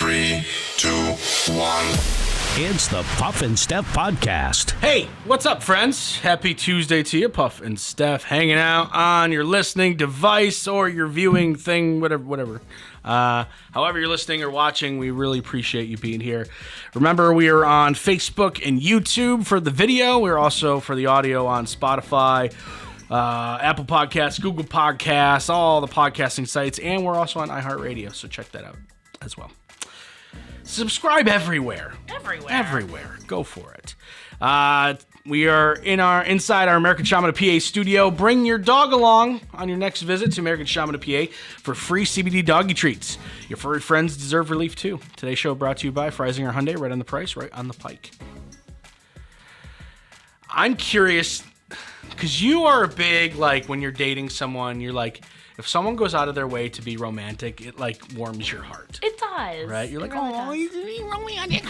3, 2, 1. It's the Puff and Steph podcast. Hey, what's up, friends? Happy Tuesday to you. Puff and Steph hanging out on your listening device or your viewing thing, whatever. However you're listening or watching, we really appreciate you being here. Remember, we are on Facebook and YouTube for the video. We're also for the audio on Spotify, Apple Podcasts, Google Podcasts, all the podcasting sites, and we're also on iHeartRadio, so check that out as well. Subscribe everywhere. Everywhere. Go for it. We are inside our American Shaman of PA studio. Bring your dog along on your next visit to American Shaman of PA for free CBD doggy treats. Your furry friends deserve relief too. Today's show brought to you by Freisinger Hyundai, right on the price, right on the pike. I'm curious, because you are a big, like, when you're dating someone, you're like, if someone goes out of their way to be romantic, it, like, warms your heart. It does. Right? You're like, really oh, he's being romantic.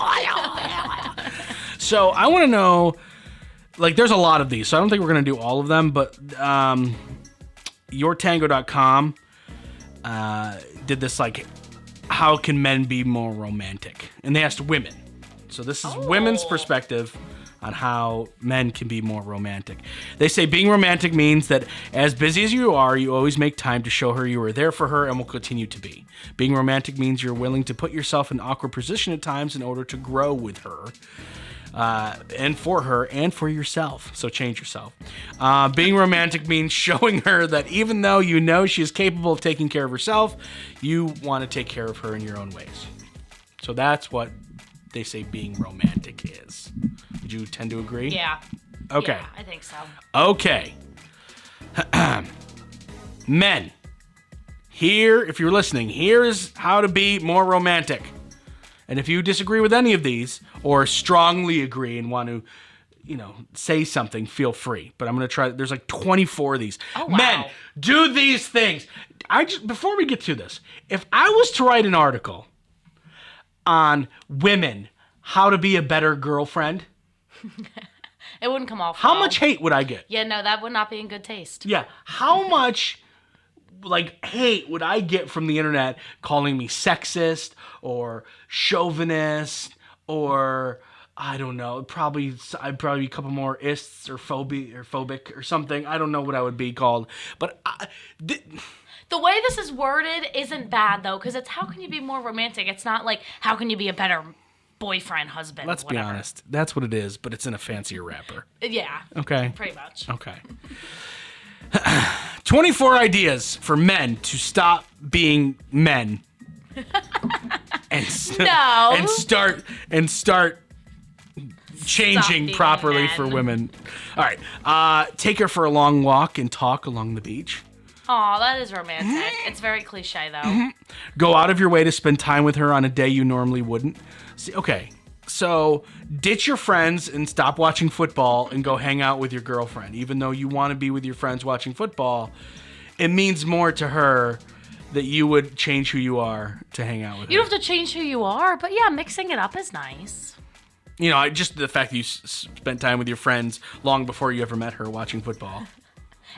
So I want to know, like, there's a lot of these, so I don't think we're going to do all of them, but yourtango.com did this, like, how can men be more romantic? And they asked women. So this is women's perspective on how men can be more romantic. They say being romantic means that as busy as you are, you always make time to show her you are there for her and will continue to be. Being romantic means you're willing to put yourself in an awkward position at times in order to grow with her. And for her and for yourself. So change yourself. Being romantic means showing her that even though you know she is capable of taking care of herself, you want to take care of her in your own ways. So that's what they say being romantic is. Would you tend to agree? Yeah. Okay. Yeah, I think so. Okay. Men, here, if you're listening, here is how to be more romantic. And if you disagree with any of these or strongly agree and want to, say something, feel free. But I'm going to try. There's like 24 of these. Oh, wow. Men, do these things. Before we get to this, if I was to write an article on women, how to be a better girlfriend, it wouldn't come off how well. much hate would I get? Yeah, no, that would not be in good taste. Yeah. How much, hate would I get from the internet calling me sexist or chauvinist or, I don't know, I'd probably be a couple more ists or phobic or something. I don't know what I would be called. But the way this is worded isn't bad, though, because it's how can you be more romantic? It's not like how can you be a better boyfriend, husband, let's whatever. be honest. That's what it is, but it's in a fancier wrapper. Yeah. Okay. Pretty much. Okay. 24 ideas for men to stop being men. and start changing properly for women. All right. Take her for a long walk and talk along the beach. Aw, that is romantic. It's very cliche, though. Mm-hmm. Go out of your way to spend time with her on a day you normally wouldn't. See, okay, so ditch your friends and stop watching football and go hang out with your girlfriend. Even though you want to be with your friends watching football, it means more to her that you would change who you are to hang out with her. You don't have to change who you are, but yeah, mixing it up is nice. Just the fact that you spent time with your friends long before you ever met her watching football.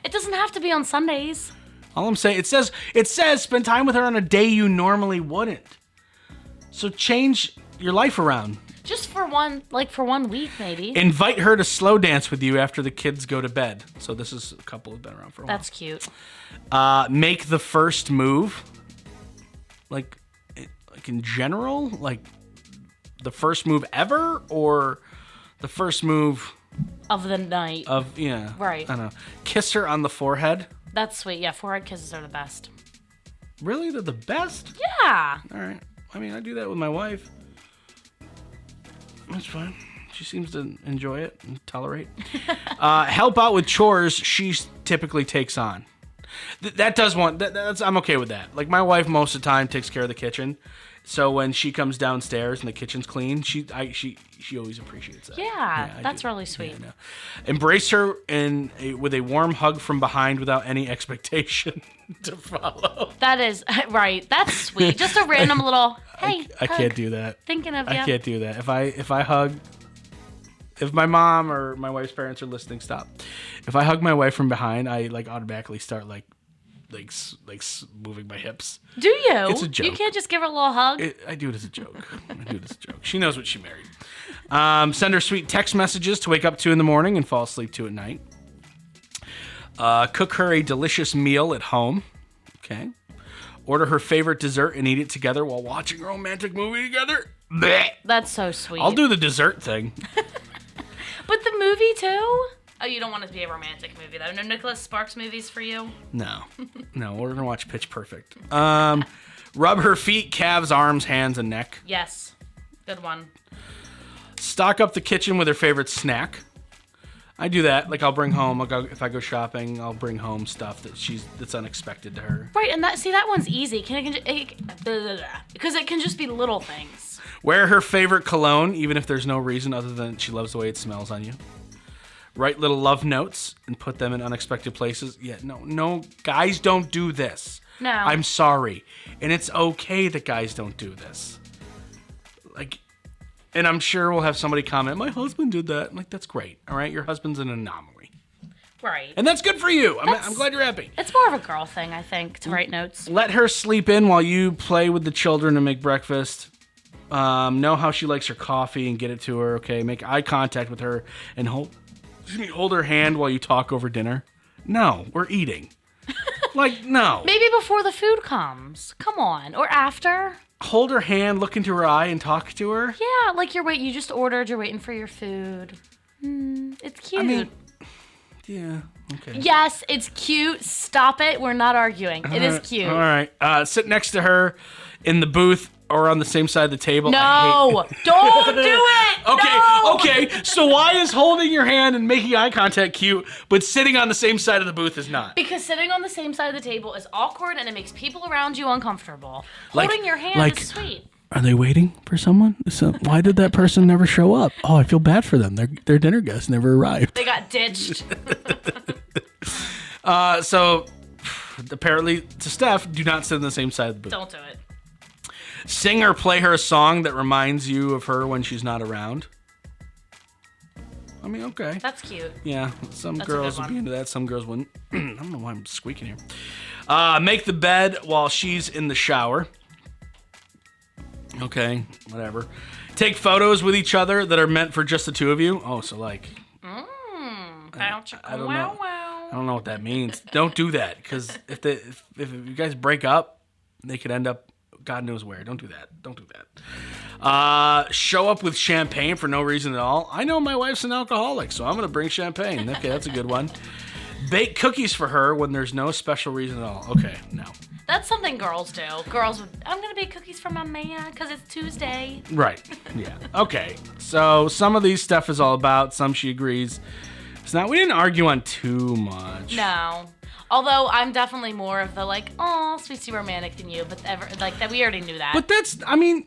It doesn't have to be on Sundays. All I'm saying, it says spend time with her on a day you normally wouldn't. So change your life around. Just for one week, maybe. Invite her to slow dance with you after the kids go to bed. So this is a couple who've been around for a while. That's cute. Make the first move. Like in general, like the first move ever, or the first move of the night. I Right. don't know. Kiss her on the forehead. That's sweet. Yeah, forehead kisses are the best. Really? They're the best? Yeah. All right. I mean, I do that with my wife. That's fine. She seems to enjoy it and tolerate. Help out with chores she typically takes on. I'm okay with that. Like, my wife most of the time takes care of the kitchen. So when she comes downstairs and the kitchen's clean, she always appreciates that. Yeah, that's really sweet. Yeah, no. Embrace her with a warm hug from behind without any expectation to follow. That is right. That's sweet. Just a random little hey. I can't do that. Thinking of you. I can't do that. If I hug, if my mom or my wife's parents are listening, stop. If I hug my wife from behind, I automatically start moving my hips. Do you? It's a joke. You can't just give her a little hug? I do it as a joke. She knows what she married. Send her sweet text messages to wake up to in the morning and fall asleep to at night. Cook her a delicious meal at home. Okay. Order her favorite dessert and eat it together while watching a romantic movie together. Blech. That's so sweet. I'll do the dessert thing. But the movie too? Oh, you don't want it to be a romantic movie though. No Nicholas Sparks movies for you? No, we're gonna watch Pitch Perfect. Rub her feet, calves, arms, hands, and neck. Yes, good one. Stock up the kitchen with her favorite snack. I do that. Like I'll bring home. If I go shopping, I'll bring home stuff that's unexpected to her. Right, and that one's easy. Because it can just be little things. Wear her favorite cologne, even if there's no reason other than she loves the way it smells on you. Write little love notes and put them in unexpected places. Yeah, no, guys don't do this. No. I'm sorry. And it's okay that guys don't do this. And I'm sure we'll have somebody comment, my husband did that. I'm like, that's great. All right, your husband's an anomaly. Right. And that's good for you. I'm glad you're happy. It's more of a girl thing, I think, to write notes. Let her sleep in while you play with the children and make breakfast. Know how she likes her coffee and get it to her. Okay, make eye contact with her and hold her hand while you talk over dinner. No, we're eating. No. Maybe before the food comes. Come on. Or after. Hold her hand, look into her eye, and talk to her. Yeah, like you just ordered, you're waiting for your food. It's cute. I mean, yeah, okay. Yes, it's cute. Stop it. We're not arguing. It is cute. All right. Sit next to her in the booth or on the same side of the table. No, don't do it. Okay. So why is holding your hand and making eye contact cute, but sitting on the same side of the booth is not? Because sitting on the same side of the table is awkward and it makes people around you uncomfortable. Holding your hand is sweet. Are they waiting for someone? So why did that person never show up? Oh, I feel bad for them. Their dinner guests never arrived. They got ditched. So apparently to Steph, do not sit on the same side of the booth. Don't do it. Sing or play her a song that reminds you of her when she's not around. I mean, okay. That's cute. Yeah, some That's girls would be into that. Some girls wouldn't. I don't know why I'm squeaking here. Make the bed while she's in the shower. Okay, whatever. Take photos with each other that are meant for just the two of you. Oh, so like... I don't know. I don't know what that means. Don't do that, because if you guys break up, they could end up God knows where. Don't do that. Show up with champagne for no reason at all. I know my wife's an alcoholic, so I'm going to bring champagne. Okay, that's a good one. Bake cookies for her when there's no special reason at all. Okay, no. That's something girls do. Girls would, I'm going to bake cookies for my man because it's Tuesday. Right, yeah. Okay, so some of these stuff is all about. Some she agrees. It's not. We didn't argue on too much. No. Although I'm definitely more of the sweetie romantic than you, but that we already knew that. But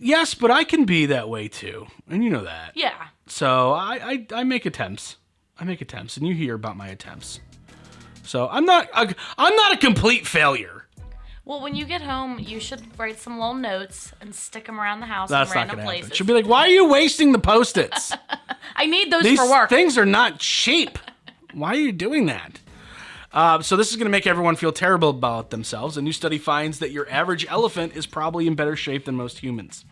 yes, but I can be that way too, and you know that. Yeah. So I make attempts. And you hear about my attempts. So I'm not a complete failure. Well, when you get home, you should write some little notes and stick them around the house That's in random not places. Happen. She'll be like, "Why are you wasting the Post-its? I need those These for work. Things are not cheap. Why are you doing that?" So this is going to make everyone feel terrible about themselves. A new study finds that your average elephant is probably in better shape than most humans.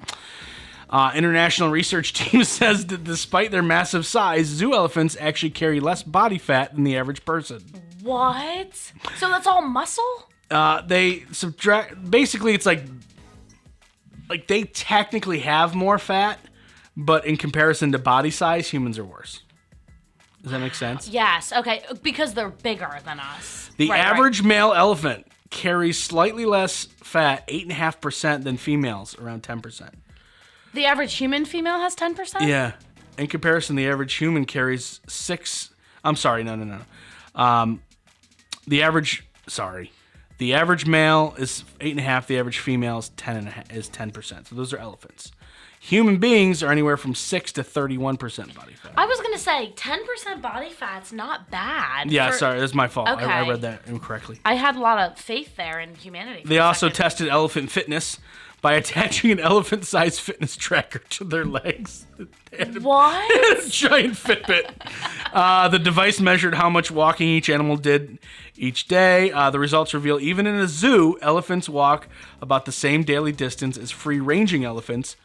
International research team says that despite their massive size, zoo elephants actually carry less body fat than the average person. What? So that's all muscle? They subtract. Basically, it's like they technically have more fat, but in comparison to body size, humans are worse. Does that make sense? Yes. Okay. Because they're bigger than us. The average male elephant carries slightly less fat, 8.5%, than females, around 10%. The average human female has 10%? Yeah. In comparison, the average human carries 6. I'm sorry. No. The average male is 8.5. The average female is 10%. So those are elephants. Human beings are anywhere from 6 to 31% body fat. I was going to say 10% body fat's not bad. Yeah, sorry, that's my fault. Okay. I read that incorrectly. I had a lot of faith there in humanity. They also tested elephant fitness by attaching an elephant-sized fitness tracker to their legs. What? A giant Fitbit. The device measured how much walking each animal did each day. The results reveal even in a zoo, elephants walk about the same daily distance as free-ranging elephants,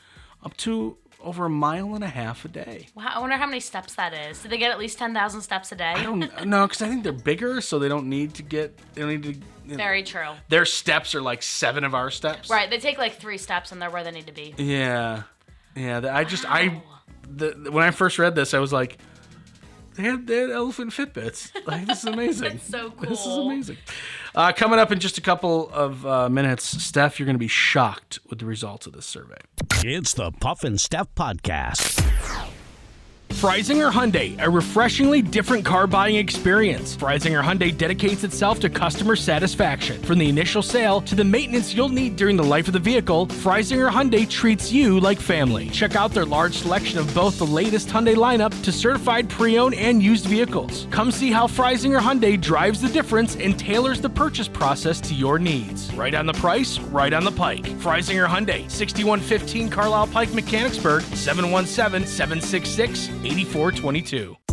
up to over 1.5 miles a day. Wow, I wonder how many steps that is. Do they get at least 10,000 steps a day? I don't know, because I think they're bigger, so they don't need to. Very true. Their steps are like 7 of our steps. Right, they take like 3 steps and they're where they need to be. Yeah. When I first read this, I was like, they had elephant Fitbits. Like, this is amazing. That's so cool. This is amazing. Coming up in just a couple of minutes, Steph, you're going to be shocked with the results of this survey. It's the Puff and Steph Podcast. Freisinger Hyundai, a refreshingly different car buying experience. Freisinger Hyundai dedicates itself to customer satisfaction. From the initial sale to the maintenance you'll need during the life of the vehicle, Freisinger Hyundai treats you like family. Check out their large selection of both the latest Hyundai lineup to certified pre-owned and used vehicles. Come see how Freisinger Hyundai drives the difference and tailors the purchase process to your needs. Right on the price, right on the pike. Freisinger Hyundai, 6115 Carlisle Pike, Mechanicsburg, 717-766-8422.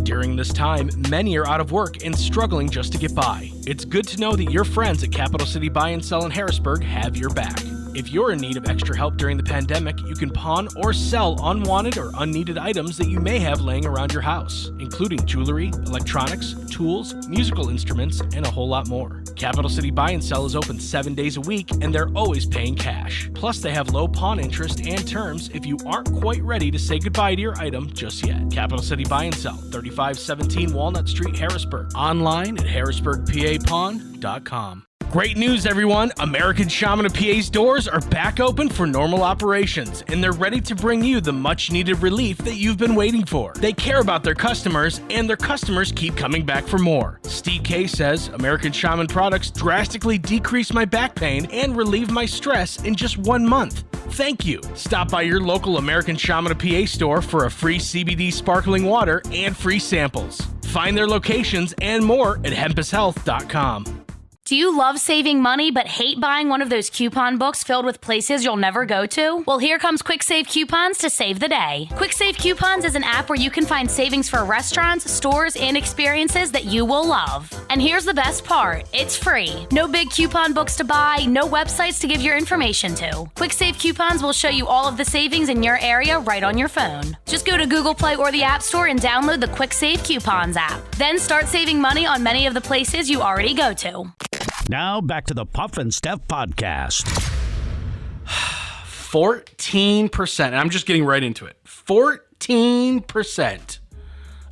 During this time, many are out of work and struggling just to get by. It's good to know that your friends at Capital City Buy and Sell in Harrisburg have your back. If you're in need of extra help during the pandemic, you can pawn or sell unwanted or unneeded items that you may have laying around your house, including jewelry, electronics, tools, musical instruments, and a whole lot more. Capital City Buy and Sell is open 7 days a week, and they're always paying cash. Plus, they have low pawn interest and terms if you aren't quite ready to say goodbye to your item just yet. Capital City Buy and Sell, 3517 Walnut Street, Harrisburg. Online at harrisburgpapawn.com. Great news, everyone! American Shaman of PA's doors are back open for normal operations, and they're ready to bring you the much-needed relief that you've been waiting for. They care about their customers, and their customers keep coming back for more. Steve K says, American Shaman products drastically decrease my back pain and relieve my stress in just 1 month. Thank you. Stop by your local American Shaman of PA store for a free CBD sparkling water and free samples. Find their locations and more at hempushealth.com. Do you love saving money but hate buying one of those coupon books filled with places you'll never go to? Well, here comes Quick Save Coupons to save the day. Quick Save Coupons is an app where you can find savings for restaurants, stores, and experiences that you will love. And here's the best part. It's free. No big coupon books to buy, no websites to give your information to. Quick Save Coupons will show you all of the savings in your area right on your phone. Just go to Google Play or the App Store and download the Quick Save Coupons app. Then start saving money on many of the places you already go to. Now back to the Puff and Steph Podcast. 14%, and I'm just getting right into it. 14%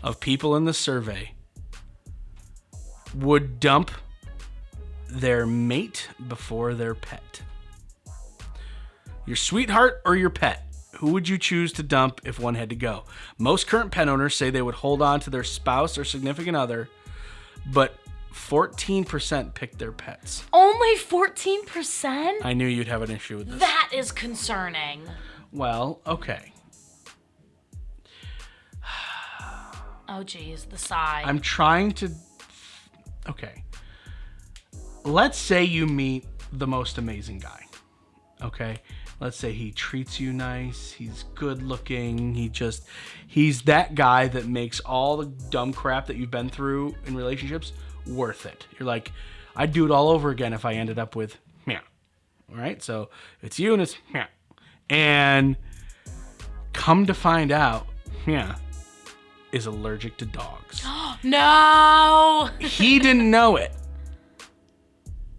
of people in the survey would dump their mate before their pet. Your sweetheart or your pet? Who would you choose to dump if one had to go? Most current pet owners say they would hold on to their spouse or significant other, but 14% picked their pets. Only 14%? I knew you'd have an issue with this. That is concerning. Well, okay. Oh, geez, the sigh. I'm trying to... Okay. Let's say you meet the most amazing guy. Okay? Let's say he treats you nice. He's good looking. He's that guy that makes all the dumb crap that you've been through in relationships worth it. You're like, I'd do it all over again if I ended up with meow. All right? So it's you and it's meow. And come to find out, meow is allergic to dogs. No! He didn't know it.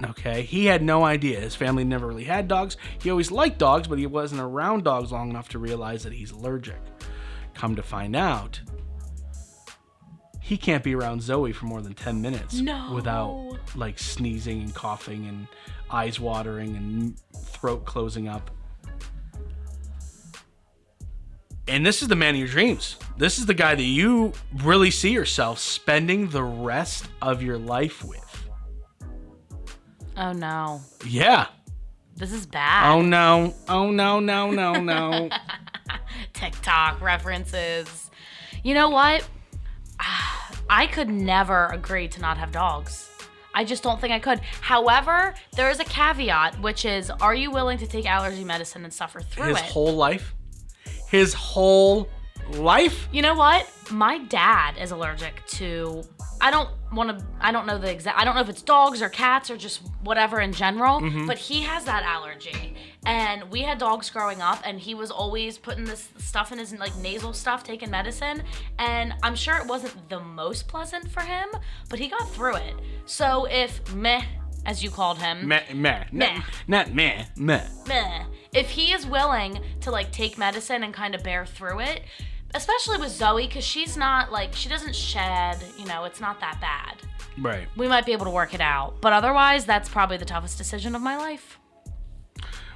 Okay? He had no idea. His family never really had dogs. He always liked dogs, but he wasn't around dogs long enough to realize that he's allergic. Come to find out, he can't be around Zoe for more than 10 minutes without like sneezing and coughing and eyes watering and throat closing up. And this is the man of your dreams. This is the guy that you really see yourself spending the rest of your life with. Oh, no. Yeah. This is bad. Oh, no. Oh, no, no, no, no. TikTok references. You know what? I could never agree to not have dogs. I just don't think I could. However, there is a caveat, which is, are you willing to take allergy medicine and suffer through His it? whole life? His whole life? You know what? My dad is allergic to, I don't know if it's dogs or cats or just whatever in general, but he has that allergy. And we had dogs growing up, and he was always putting this stuff in his, like, nasal stuff, taking medicine, and I'm sure it wasn't the most pleasant for him, but he got through it. So if meh, as you called him, Meh. Not meh. meh, if he is willing to, like, take medicine and kind of bear through it, especially with Zoe, because she's not, like, she doesn't shed, you know, it's not that bad. Right. We might be able to work it out. But otherwise, that's probably the toughest decision of my life.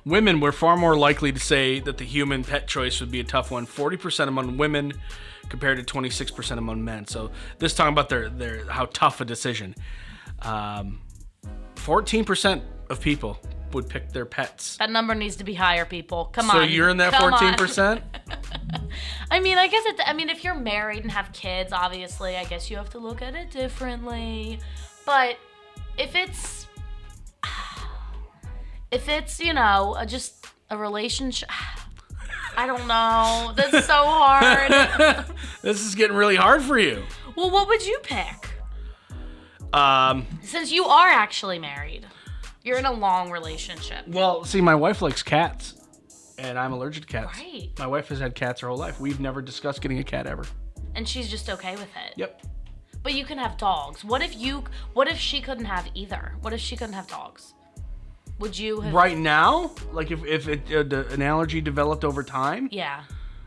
Women were far more likely to say that the human pet choice would be a tough one. 40% among women compared to 26% among men. So this talking about their how tough a decision. 14% of people would pick their pets. That number needs to be higher, people. Come So on. you're in that Come 14%? I mean, I guess if you're married and have kids, obviously, I guess you have to look at it differently. But if it's, you know, just a relationship, I don't know. That's so hard. This is getting really hard for you. Well, what would you pick? Since you are actually married, you're in a long relationship. Well, see, my wife likes cats, and I'm allergic to cats. Right. My wife has had cats her whole life. We've never discussed getting a cat ever. And she's just okay with it. Yep. But you can have dogs. What if she couldn't have either? What if she couldn't have dogs? Would you have... Right now, like if an allergy developed over time, Yeah.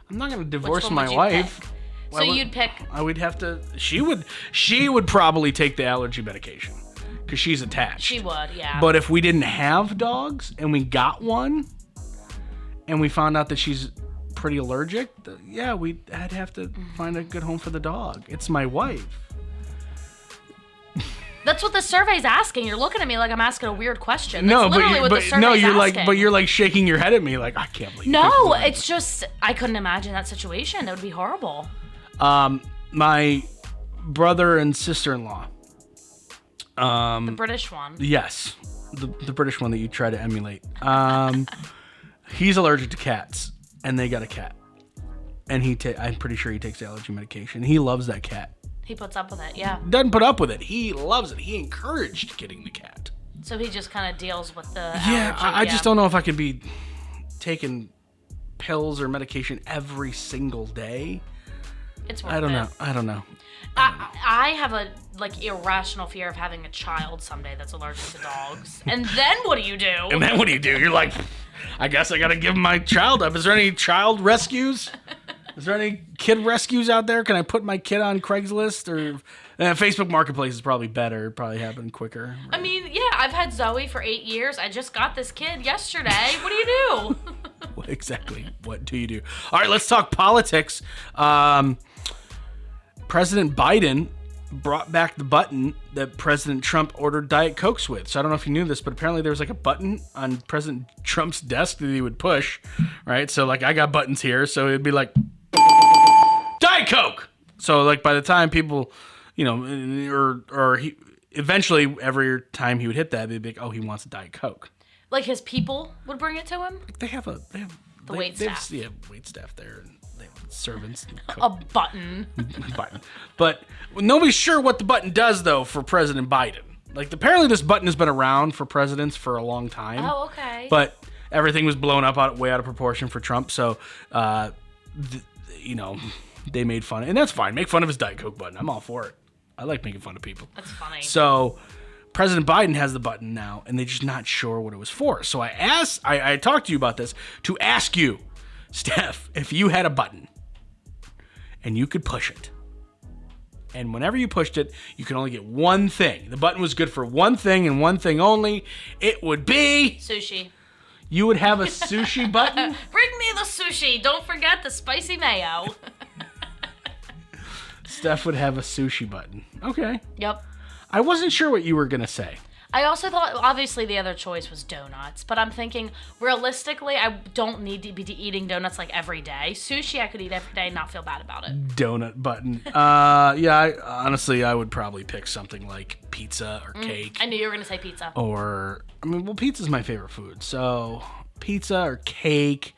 I'm not going to Which divorce one my would you wife. pick? Why So would- you'd pick... I would have to. She would probably take the allergy medication because she's attached. She would, yeah. But if we didn't have dogs and we got one, and we found out that she's pretty allergic, I'd have to find a good home for the dog. It's my wife. That's what the survey's asking. You're looking at me like I'm asking a weird question. That's No, literally what the survey's asking. you're like shaking your head at me like I can't believe. No, it's just I couldn't imagine that situation. That would be horrible. My brother and sister-in-law. The British one. Yes, the British one that you try to emulate. He's allergic to cats, and they got a cat, and I'm pretty sure he takes allergy medication. He loves that cat. He puts up with it, yeah. Doesn't put up with it. He loves it. He encouraged getting the cat. So he just kind of deals with the Yeah, allergy. I just don't know if I could be taking pills or medication every single day. It's worth I don't it. know. I have a irrational fear of having a child someday that's allergic to dogs. And then what do you do? And then what do? You're like, I guess I got to give my child up. Is there any child rescues? Is there any kid rescues out there? Can I put my kid on Craigslist or Facebook Marketplace is probably better. It'd probably happen quicker. I mean, yeah, I've had Zoe for 8 years. I just got this kid yesterday. What do you do? Exactly. What do you do? All right, let's talk politics. President Biden brought back the button that President Trump ordered Diet Cokes with. So I don't know if you knew this, but apparently there was like a button on President Trump's desk that he would push, right? So like I got buttons here, so it'd be like Diet Coke. So like by the time people, you know, or he eventually every time he would hit that, they'd be like, oh, he wants a Diet Coke. Like his people would bring it to him? They have The wait they have, staff. yeah, wait staff there. And they have servants. And A button. button. But nobody's sure what the button does, though, for President Biden. Like, apparently this button has been around for presidents for a long time. Oh, okay. But everything was blown up way out of proportion for Trump. So, they made fun. And that's fine. Make fun of his Diet Coke button. I'm all for it. I like making fun of people. That's funny. So President Biden has the button now, and they're just not sure what it was for. So I talked to you about this to ask you, Steph, if you had a button and you could push it, and whenever you pushed it, you could only get one thing. The button was good for one thing and one thing only. It would be... Sushi. You would have a sushi button? Bring me the sushi. Don't forget the spicy mayo. Steph would have a sushi button. Okay. Yep. I wasn't sure what you were going to say. I also thought, obviously, the other choice was donuts, but I'm thinking, realistically, I don't need to be eating donuts like every day. Sushi, I could eat every day and not feel bad about it. Donut button. Honestly, I would probably pick something like pizza or cake. I knew you were going to say pizza. Pizza's my favorite food, so pizza or cake.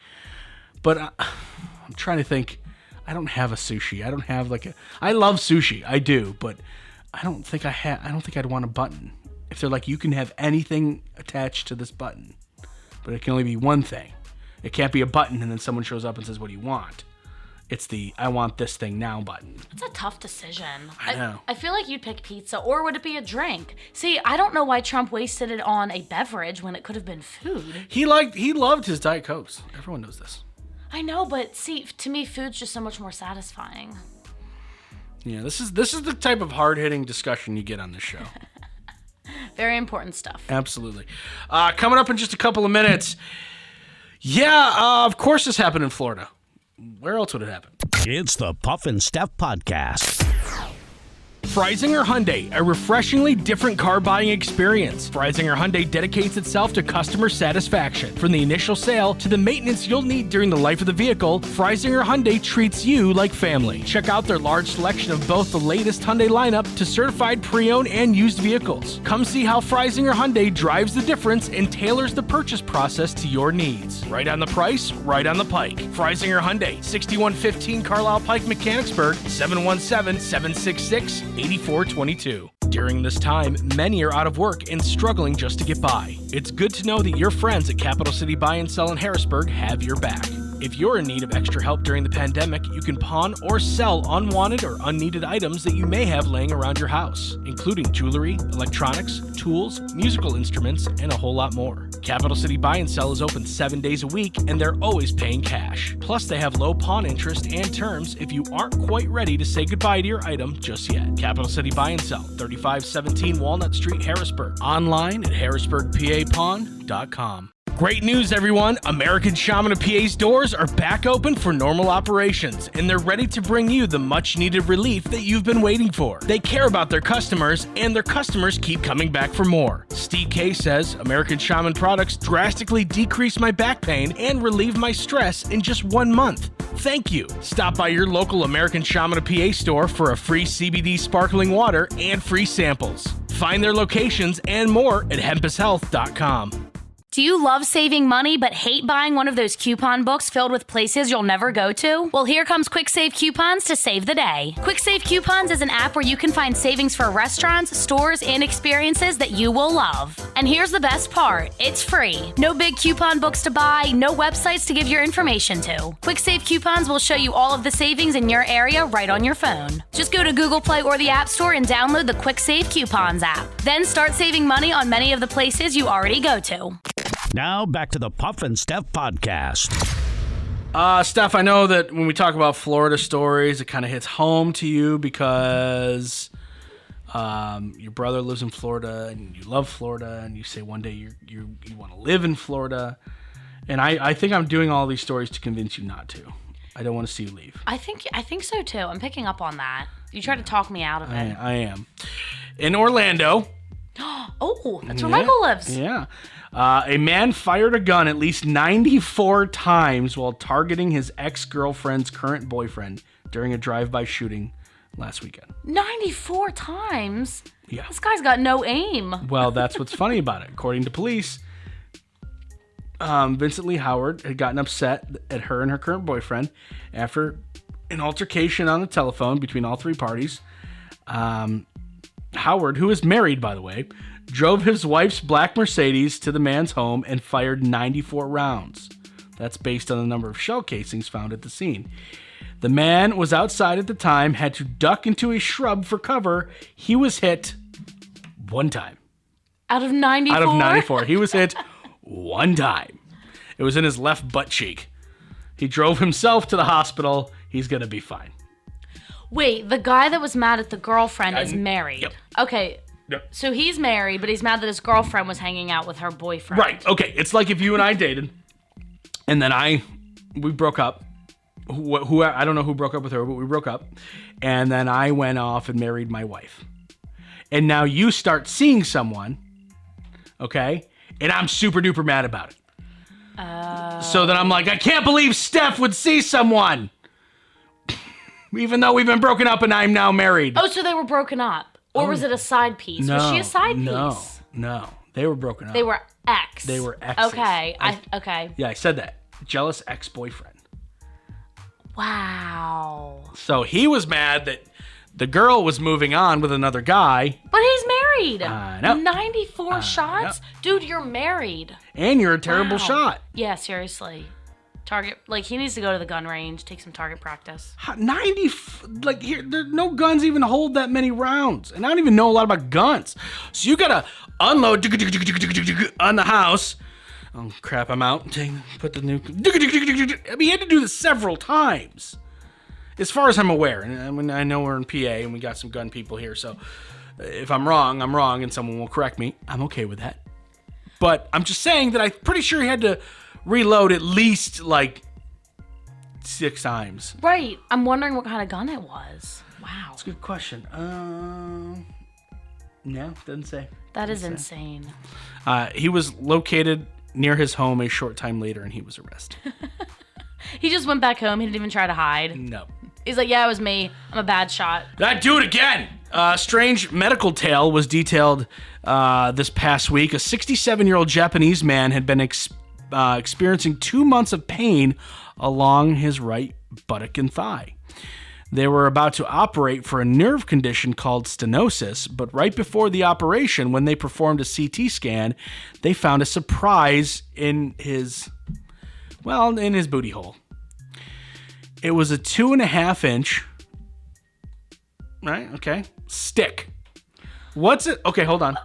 But I'm trying to think. I don't have a sushi. I don't have I love sushi. I do, but I don't think I'd want a button. If they're like, you can have anything attached to this button, but it can only be one thing. It can't be a button and then someone shows up and says, what do you want? It's the I want this thing now button. It's a tough decision. I know. I feel like you'd pick pizza, or would it be a drink? See, I don't know why Trump wasted it on a beverage when it could have been food. He loved his Diet Cokes. Everyone knows this. I know, but see, to me, food's just so much more satisfying. Yeah, this is the type of hard-hitting discussion you get on this show. Very important stuff. Absolutely. Coming up in just a couple of minutes. Yeah, of course this happened in Florida. Where else would it happen? It's the Puff and Steph Podcast. Freisinger Hyundai, a refreshingly different car buying experience. Freisinger Hyundai dedicates itself to customer satisfaction. From the initial sale to the maintenance you'll need during the life of the vehicle, Freisinger Hyundai treats you like family. Check out their large selection of both the latest Hyundai lineup to certified pre-owned and used vehicles. Come see how Freisinger Hyundai drives the difference and tailors the purchase process to your needs. Right on the price, right on the pike. Freisinger Hyundai, 6115 Carlisle Pike, Mechanicsburg, 717-766-8422. During this time, many are out of work and struggling just to get by. It's good to know that your friends at Capital City Buy and Sell in Harrisburg have your back. If you're in need of extra help during the pandemic, you can pawn or sell unwanted or unneeded items that you may have laying around your house, including jewelry, electronics, tools, musical instruments, and a whole lot more. Capital City Buy and Sell is open 7 days a week, and they're always paying cash. Plus, they have low pawn interest and terms if you aren't quite ready to say goodbye to your item just yet. Capital City Buy and Sell, 3517 Walnut Street, Harrisburg. Online at harrisburgpapawn.com. Great news, everyone! American Shaman of PA's doors are back open for normal operations, and they're ready to bring you the much-needed relief that you've been waiting for. They care about their customers, and their customers keep coming back for more. Steve K says, American Shaman products drastically decrease my back pain and relieve my stress in just 1 month. Thank you. Stop by your local American Shaman of PA store for a free CBD sparkling water and free samples. Find their locations and more at hempushealth.com. Do you love saving money but hate buying one of those coupon books filled with places you'll never go to? Well, here comes Quick Save Coupons to save the day. Quick Save Coupons is an app where you can find savings for restaurants, stores, and experiences that you will love. And here's the best part, it's free. No big coupon books to buy, no websites to give your information to. Quick Save Coupons will show you all of the savings in your area right on your phone. Just go to Google Play or the App Store and download the Quick Save Coupons app. Then start saving money on many of the places you already go to. Now back to the Puff and Steph Podcast. Steph, I know that when we talk about Florida stories, it kind of hits home to you because your brother lives in Florida and you love Florida, and you say one day you want to live in Florida. And I think I'm doing all these stories to convince you not to. I don't want to see you leave. I think so too. I'm picking up on that. You tried to talk me out of it. I am. In Orlando. Oh, that's where Michael lives. Yeah. A man fired a gun at least 94 times while targeting his ex-girlfriend's current boyfriend during a drive-by shooting last weekend. 94 times? Yeah. This guy's got no aim. Well, that's what's funny about it. According to police, Vincent Lee Howard had gotten upset at her and her current boyfriend after an altercation on the telephone between all three parties. Howard, who is married, by the way, drove his wife's black Mercedes to the man's home and fired 94 rounds. That's based on the number of shell casings found at the scene. The man was outside at the time, had to duck into a shrub for cover. He was hit one time. Out of 94? Out of 94. He was hit one time. It was in his left butt cheek. He drove himself to the hospital. He's going to be fine. Wait, the guy that was mad at the girlfriend is married. Yep. Okay. Yep. So he's married, but he's mad that his girlfriend was hanging out with her boyfriend. Right. Okay. It's like if you and I dated, and then we broke up. Who I don't know who broke up with her, but we broke up. And then I went off and married my wife. And now you start seeing someone Okay? And I'm super duper mad about it. So then I'm like, I can't believe Steph would see someone. Even though we've been broken up and I'm now married. Oh, so they were broken up. Or was it a side piece? Was she a side piece? No. They were broken up. They were ex. They were exes. Okay. Okay. Yeah, I said that. Jealous ex-boyfriend. Wow. So he was mad that the girl was moving on with another guy. But he's married. I know. 94 shots? know. Dude, you're married. And you're a terrible Wow. shot. Yeah, seriously. Target, like, he needs to go to the gun range, take some target practice. 90, like, here, no guns even hold that many rounds. And I don't even know a lot about guns. So you gotta unload on the house. Oh, crap, I'm out. Put the nuke. I mean, he had to do this several times. As far as I'm aware. And I mean, I know we're in PA and we got some gun people here. So if I'm wrong, I'm wrong and someone will correct me. I'm okay with that. But I'm just saying that I'm pretty sure he had to reload at least like 6 times. Right. I'm wondering what kind of gun it was. Wow. That's a good question. No, doesn't say. That is insane. He was located near his home a short time later and he was arrested. He just went back home. He didn't even try to hide. No. He's like, yeah, it was me. I'm a bad shot. I'd do it again. Strange medical tale was detailed this past week. A 67-year-old Japanese man had been experiencing 2 months of pain along his right buttock and thigh. They were about to operate for a nerve condition called stenosis, but right before the operation, when they performed a CT scan, they found a surprise in his booty hole. It was a 2.5-inch, right? Okay, stick. What's it? Okay, hold on.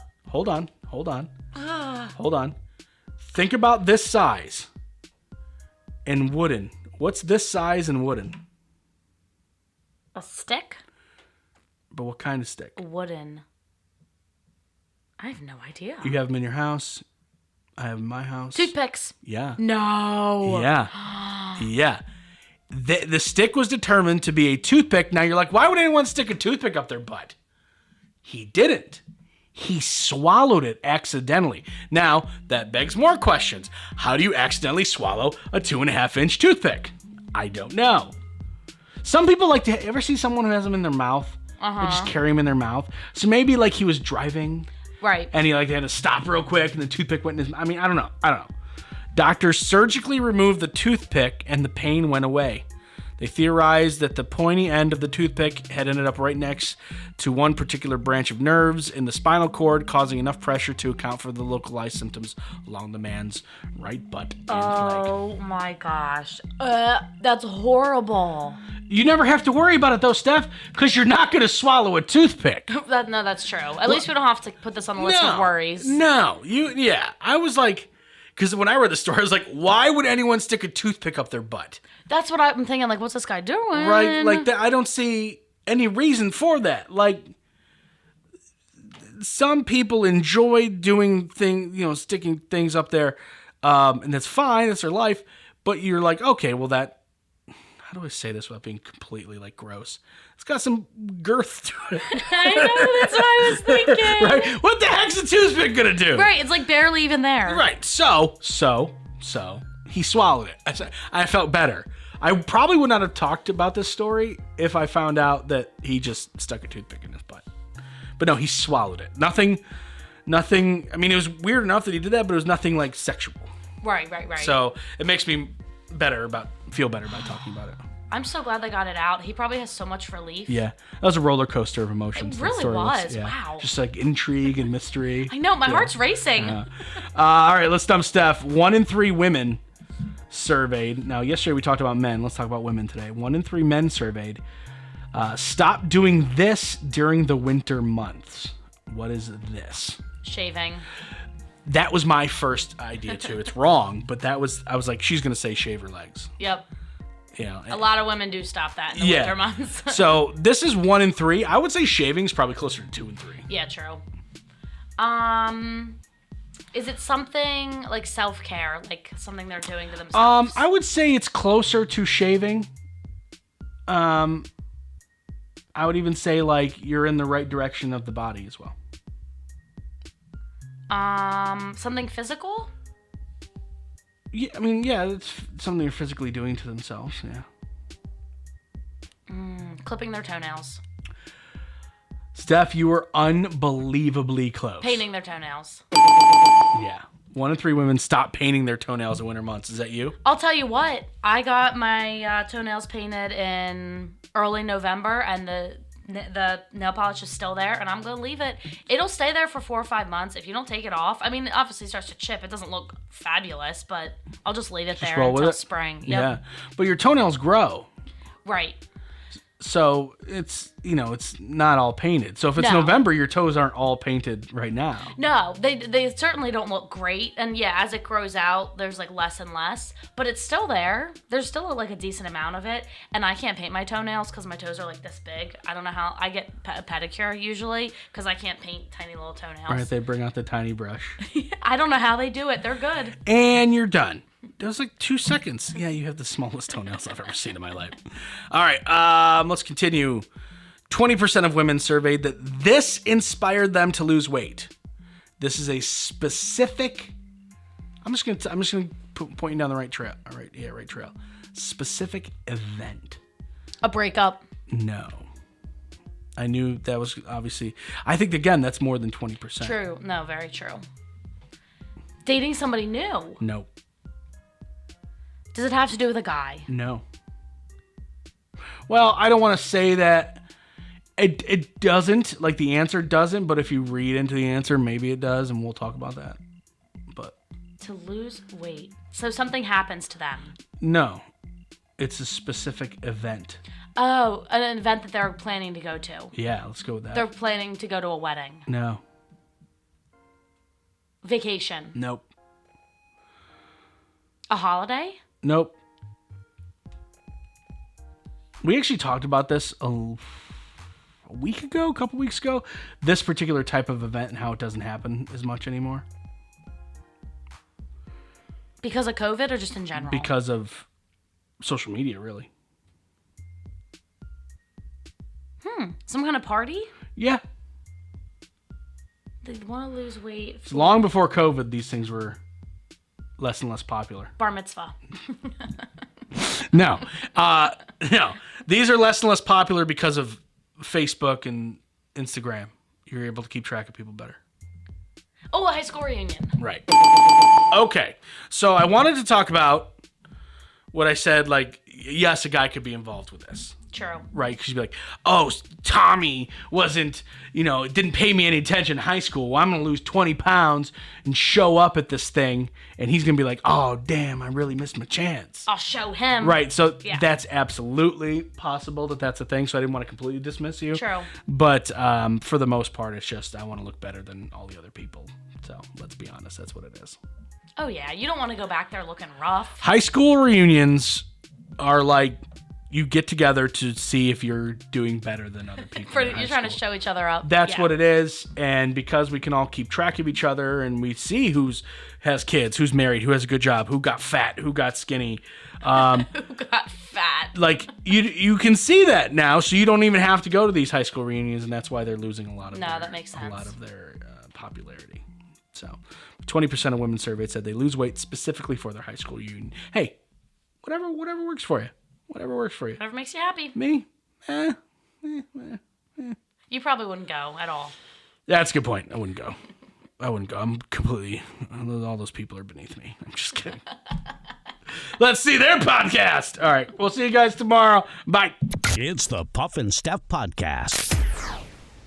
Think about this size and wooden. What's this size and wooden? A stick? But what kind of stick? Wooden. I have no idea. You have them in your house. I have them in my house. Toothpicks. Yeah. No. Yeah. Yeah. The stick was determined to be a toothpick. Now you're like, why would anyone stick a toothpick up their butt? He didn't. He swallowed it accidentally. Now, that begs more questions. How do you accidentally swallow a 2.5-inch toothpick? I don't know. Some people like to, ever see someone who has them in their mouth? They just carry them in their mouth. So maybe like he was driving. Right. And he had to stop real quick and the toothpick went in his, I mean, I don't know. Doctors surgically removed the toothpick and the pain went away. They theorized that the pointy end of the toothpick had ended up right next to one particular branch of nerves in the spinal cord, causing enough pressure to account for the localized symptoms along the man's right butt and leg. Oh my gosh. That's horrible. You never have to worry about it though, Steph, because you're not going to swallow a toothpick. No, that's true. At least we don't have to put this on the list of worries. No, I was like, because when I read the story, I was like, why would anyone stick a toothpick up their butt? That's what I'm thinking. Like, what's this guy doing? Right, like that. I don't see any reason for that. Like, some people enjoy doing things, sticking things up there, and that's fine. That's their life. But you're like, okay, well, that. How do I say this without being completely like gross? It's got some girth to it. I know. That's what I was thinking. Right? What the heck's a toothpick gonna do? Right. It's like barely even there. Right. So he swallowed it. I felt better. I probably would not have talked about this story if I found out that he just stuck a toothpick in his butt. But no, he swallowed it. Nothing. I mean, it was weird enough that he did that, but it was nothing like sexual. Right. So it makes me feel better about talking about it. I'm so glad they got it out. He probably has so much relief. Yeah, that was a roller coaster of emotions. It really was. Wow. Just like intrigue and mystery. I know. My heart's racing. All right, let's dump Steph. 1 in 3 women surveyed. Now, yesterday we talked about men. Let's talk about women today. 1 in 3 men surveyed. Stop doing this during the winter months. What is this? Shaving. That was my first idea too. It's wrong, but I was like, she's gonna say shave her legs. Yep. Yeah. A lot of women do stop that in the winter months. So this is 1 in 3. I would say shaving's probably closer to 2 and 3. Yeah, true. Is it something like self-care, like something they're doing to themselves? I would say it's closer to shaving. I would even say like you're in the right direction of the body as well. Something physical? Yeah, I mean, yeah, it's something they're physically doing to themselves, yeah. Clipping their toenails. Steph, you were unbelievably close. Painting their toenails. Yeah. 1 in 3 women stop painting their toenails in winter months. Is that you? I'll tell you what. I got my toenails painted in early November, and the nail polish is still there, and I'm going to leave it. It'll stay there for 4 or 5 months if you don't take it off. I mean, it obviously starts to chip. It doesn't look fabulous, but I'll just leave it there until spring. Yep. Yeah. But your toenails grow. Right. So it's not all painted. So if it's November, your toes aren't all painted right now. No, they certainly don't look great. And yeah, as it grows out, there's like less and less, but it's still there. There's still like a decent amount of it. And I can't paint my toenails because my toes are like this big. I don't know how. I get a pedicure usually because I can't paint tiny little toenails. All right, they bring out the tiny brush. I don't know how they do it. They're good. And you're done. That was like 2 seconds. Yeah, you have the smallest toenails I've ever seen in my life. All right, let's continue. 20% of women surveyed that this inspired them to lose weight. This is a specific. I'm just gonna point you down the right trail. All right, yeah, right trail. Specific event. A breakup. No. I knew that was obviously. I think again that's more than 20%. True. No, very true. Dating somebody new. No. Does it have to do with a guy? No. Well, I don't want to say that it doesn't, like the answer doesn't, but if you read into the answer, maybe it does, and we'll talk about that. But to lose weight. So something happens to them. No. It's a specific event. Oh, an event that they're planning to go to. Yeah, let's go with that. They're planning to go to a wedding. No. Vacation. Nope. A holiday? Nope. We actually talked about this a week ago, a couple weeks ago. This particular type of event and how it doesn't happen as much anymore. Because of COVID or just in general? Because of social media, really. Some kind of party? Yeah. They want to lose weight. Long before COVID, these things were less and less popular. Bar mitzvah. No. No. These are less and less popular because of Facebook and Instagram. You're able to keep track of people better. Oh, a high school reunion. Right. Okay. So I wanted to talk about what I said, like, yes, a guy could be involved with this. True. Right? Because you'd be like, oh, Tommy didn't pay me any attention in high school. Well, I'm going to lose 20 pounds and show up at this thing. And he's going to be like, oh, damn, I really missed my chance. I'll show him. Right. So that's absolutely possible that's a thing. So I didn't want to completely dismiss you. True. But for the most part, it's just I want to look better than all the other people. So let's be honest. That's what it is. Oh, yeah. You don't want to go back there looking rough. High school reunions are like, you get together to see if you're doing better than other people. You're trying to show each other up. That's what it is. And because we can all keep track of each other and we see who's has kids, who's married, who has a good job, who got fat, who got skinny. Who got fat. Like, you can see that now, so you don't even have to go to these high school reunions, and that's why they're losing a lot of that makes sense. A lot of their popularity. So 20% of women surveyed said they lose weight specifically for their high school reunion. Hey, whatever works for you. Whatever works for you. Whatever makes you happy. Me? You probably wouldn't go at all. That's a good point. I wouldn't go. I'm completely... All those people are beneath me. I'm just kidding. Let's see their podcast. All right. We'll see you guys tomorrow. Bye. It's the Puff and Steph Podcast.